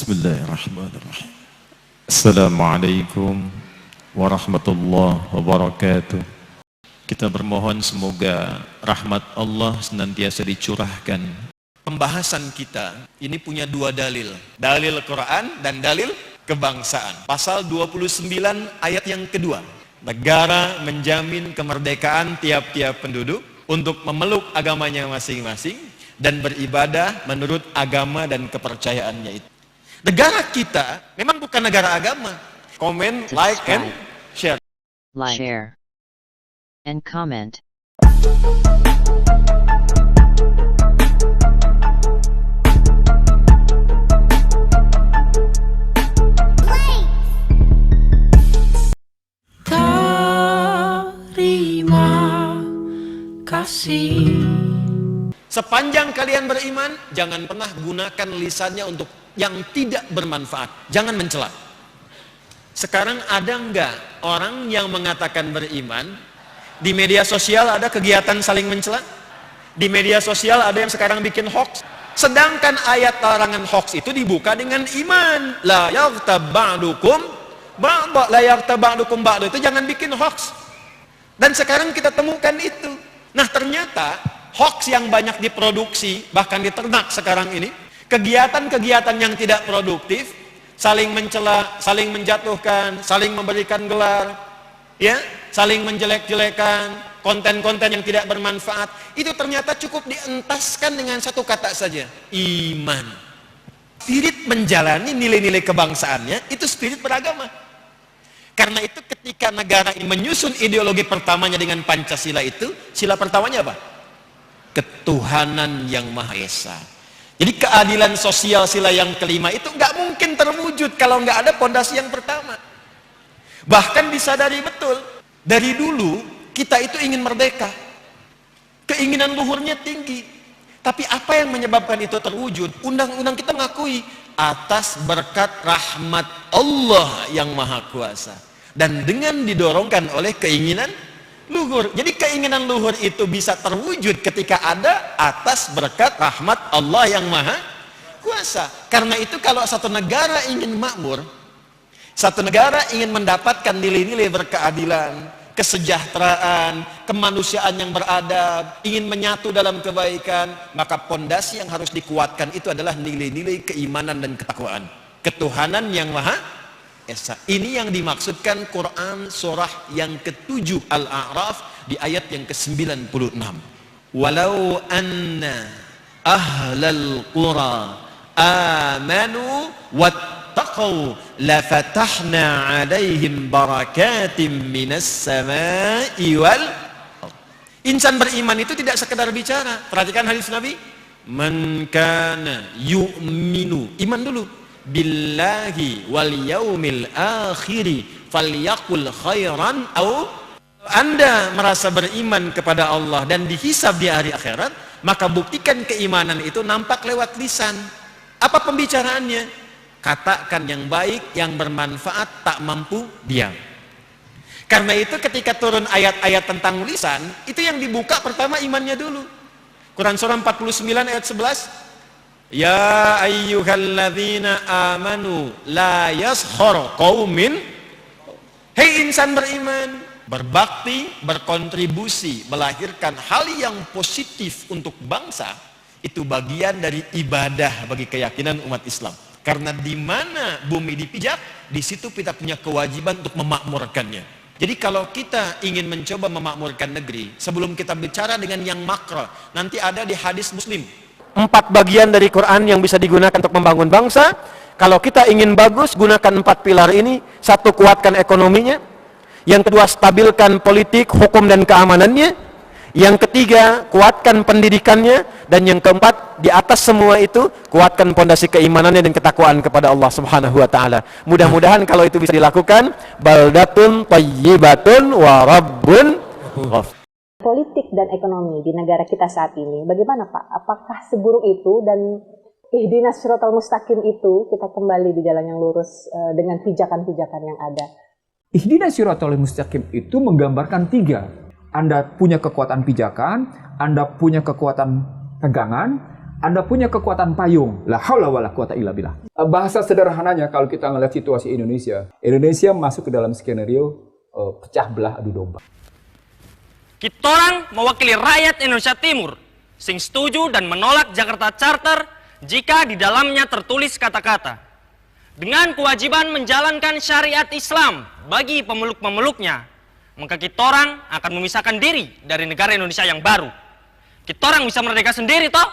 Bismillahirrahmanirrahim. Assalamualaikum warahmatullahi wabarakatuh. Kita bermohon semoga rahmat Allah senantiasa dicurahkan. Pembahasan kita ini punya dua dalil. Dalil Quran dan dalil kebangsaan. Pasal 29 ayat yang kedua. Negara menjamin kemerdekaan tiap-tiap penduduk untuk memeluk agamanya masing-masing dan beribadah menurut agama dan kepercayaannya itu. Negara kita memang bukan negara agama. Comment, like, and share. Like, share, and comment. Terima kasih. Sepanjang kalian beriman, jangan pernah gunakan lisannya untuk yang tidak bermanfaat. Jangan mencela. Sekarang ada enggak orang yang mengatakan beriman, di media sosial ada kegiatan saling mencela? Di media sosial ada yang sekarang bikin hoax. Sedangkan ayat larangan hoax itu dibuka dengan iman. La yaghtab ba'dukum ba'da, la yaghtab ba'dukum ba'da, itu jangan bikin hoax. Dan sekarang kita temukan itu. Nah, ternyata hoax yang banyak diproduksi, bahkan diternak sekarang ini, kegiatan-kegiatan yang tidak produktif, saling mencela, saling menjatuhkan, saling memberikan gelar, ya, saling menjelek-jelekan, konten-konten yang tidak bermanfaat, itu ternyata cukup dientaskan dengan satu kata saja, iman. Spirit menjalani nilai-nilai kebangsaannya, itu spirit beragama. Karena itu ketika negara ini menyusun ideologi pertamanya dengan Pancasila itu, sila pertamanya apa? Ketuhanan yang Maha Esa. Jadi keadilan sosial sila yang kelima itu nggak mungkin terwujud kalau nggak ada pondasi yang pertama. Bahkan disadari betul, dari dulu kita itu ingin merdeka, keinginan luhurnya tinggi. Tapi apa yang menyebabkan itu terwujud? Undang-undang kita mengakui atas berkat rahmat Allah yang Maha Kuasa dan dengan didorongkan oleh keinginan luhur. Jadi keinginan luhur itu bisa terwujud ketika ada atas berkat rahmat Allah yang Maha Kuasa. Karena itu kalau satu negara ingin makmur, satu negara ingin mendapatkan nilai-nilai berkeadilan, kesejahteraan, kemanusiaan yang beradab, ingin menyatu dalam kebaikan, maka pondasi yang harus dikuatkan itu adalah nilai-nilai keimanan dan ketakwaan, ketuhanan yang Maha Esa. Ini yang dimaksudkan Quran surah yang ke-7 Al-A'raf di ayat yang ke-96. Walau anna ahlal qura amanu wattaqau lafatahna alaihim barakatim minas samai wal. Insan beriman itu tidak sekedar bicara. Perhatikan hadis Nabi, man kana yu'minu, iman dulu, billahi wal yaumil akhiri falyakul khairan au. Anda merasa beriman kepada Allah dan dihisab di hari akhirat, maka buktikan keimanan itu nampak lewat lisan. Apa pembicaraannya? Katakan yang baik, yang bermanfaat, tak mampu diam. Karena itu ketika turun ayat-ayat tentang lisan, itu yang dibuka pertama imannya dulu. Quran surah 49 ayat 11, ya ayyuhalladzina amanu la yaskhar qaumin. Hei insan beriman, berbakti, berkontribusi, melahirkan hal yang positif untuk bangsa, itu bagian dari ibadah bagi keyakinan umat Islam. Karena di mana bumi dipijak, di situ kita punya kewajiban untuk memakmurkannya. Jadi kalau kita ingin mencoba memakmurkan negeri, sebelum kita bicara dengan yang makro, nanti ada di hadis Muslim 4 bagian dari Quran yang bisa digunakan untuk membangun bangsa. Kalau kita ingin bagus, gunakan 4 pilar ini. 1, kuatkan ekonominya. Yang kedua, stabilkan politik, hukum dan keamanannya. Yang ketiga, kuatkan pendidikannya. Dan yang keempat, di atas semua itu, kuatkan pondasi keimanannya dan ketakwaan kepada Allah Subhanahu wa taala. Mudah-mudahan kalau itu bisa dilakukan, baldatun thayyibatun wa rabbun ghafur. Politik dan ekonomi di negara kita saat ini, bagaimana Pak? Apakah seburuk itu dan ihdinas siratal mustaqim itu kita kembali di jalan yang lurus dengan pijakan-pijakan yang ada? Ihdinas siratal mustaqim itu menggambarkan 3. Anda punya kekuatan pijakan, Anda punya kekuatan pegangan, Anda punya kekuatan payung. La haula wala quwata illa billah. Bahasa sederhananya kalau kita ngelihat situasi Indonesia, Indonesia masuk ke dalam skenario pecah belah adu domba. Kitorang mewakili rakyat Indonesia Timur, sing setuju dan menolak Jakarta Charter jika di dalamnya tertulis kata-kata dengan kewajiban menjalankan syariat Islam bagi pemeluk-pemeluknya, maka kitorang akan memisahkan diri dari negara Indonesia yang baru. Kitorang bisa merdeka sendiri toh?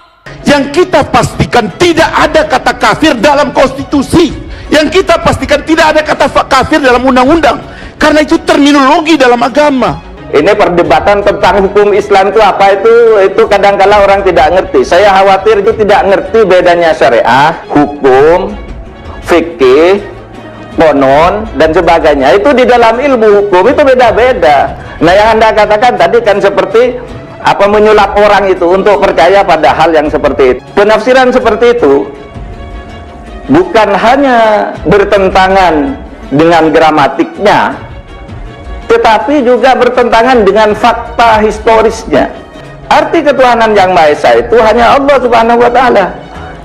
Yang kita pastikan tidak ada kata kafir dalam konstitusi. Yang kita pastikan tidak ada kata kafir dalam undang-undang. Karena itu terminologi dalam agama. Ini perdebatan tentang hukum Islam itu apa itu kadang-kala orang tidak ngerti. Saya khawatir itu tidak ngerti bedanya syariah, hukum, fikih, konon dan sebagainya. Itu di dalam ilmu hukum itu beda-beda. Nah, yang Anda katakan tadi kan seperti menyulap orang itu untuk percaya pada hal yang seperti itu. Penafsiran seperti itu bukan hanya bertentangan dengan gramatiknya, tetapi juga bertentangan dengan fakta historisnya. Arti ketuhanan yang Maha Esa itu hanya Allah Subhanahu wa Ta'ala.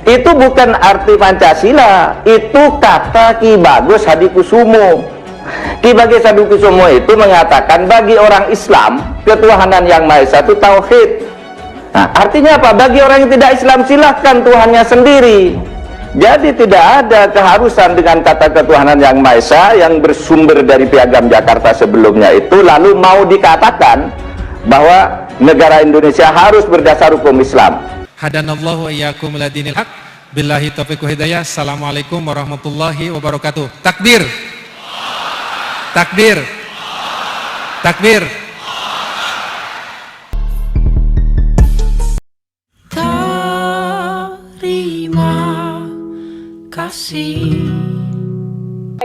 Itu bukan arti Pancasila, itu kata Ki Bagus Hadikusumo. Ki Bagus Hadikusumo itu mengatakan bagi orang Islam ketuhanan yang Maha Esa itu tauhid. Nah, artinya apa? Bagi orang yang tidak Islam silahkan Tuhannya sendiri. Jadi tidak ada keharusan dengan kata ketuhanan yang Maha Esa yang bersumber dari Piagam Jakarta sebelumnya itu lalu mau dikatakan bahwa negara Indonesia harus berdasar hukum Islam. Hadanallahu iyyakum ila dinil haq. Billahi taufiq wa hidayah. Assalamualaikum warahmatullahi wabarakatuh. Takbir. Takbir. Takbir.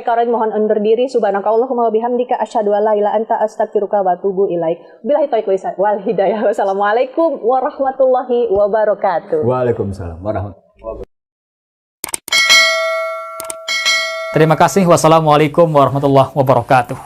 Karen mohon undur diri. Subhanakallahumma wa bihamdika asyhadu an la ilaha illa anta astaghfiruka wa atubu ilaik. Billahi taufiq wal hidayah. Wassalamualaikum warahmatullahi wabarakatuh. Waalaikumsalam warahmatullahi wabarakatuh. Terima kasih. Wassalamualaikum warahmatullahi wabarakatuh.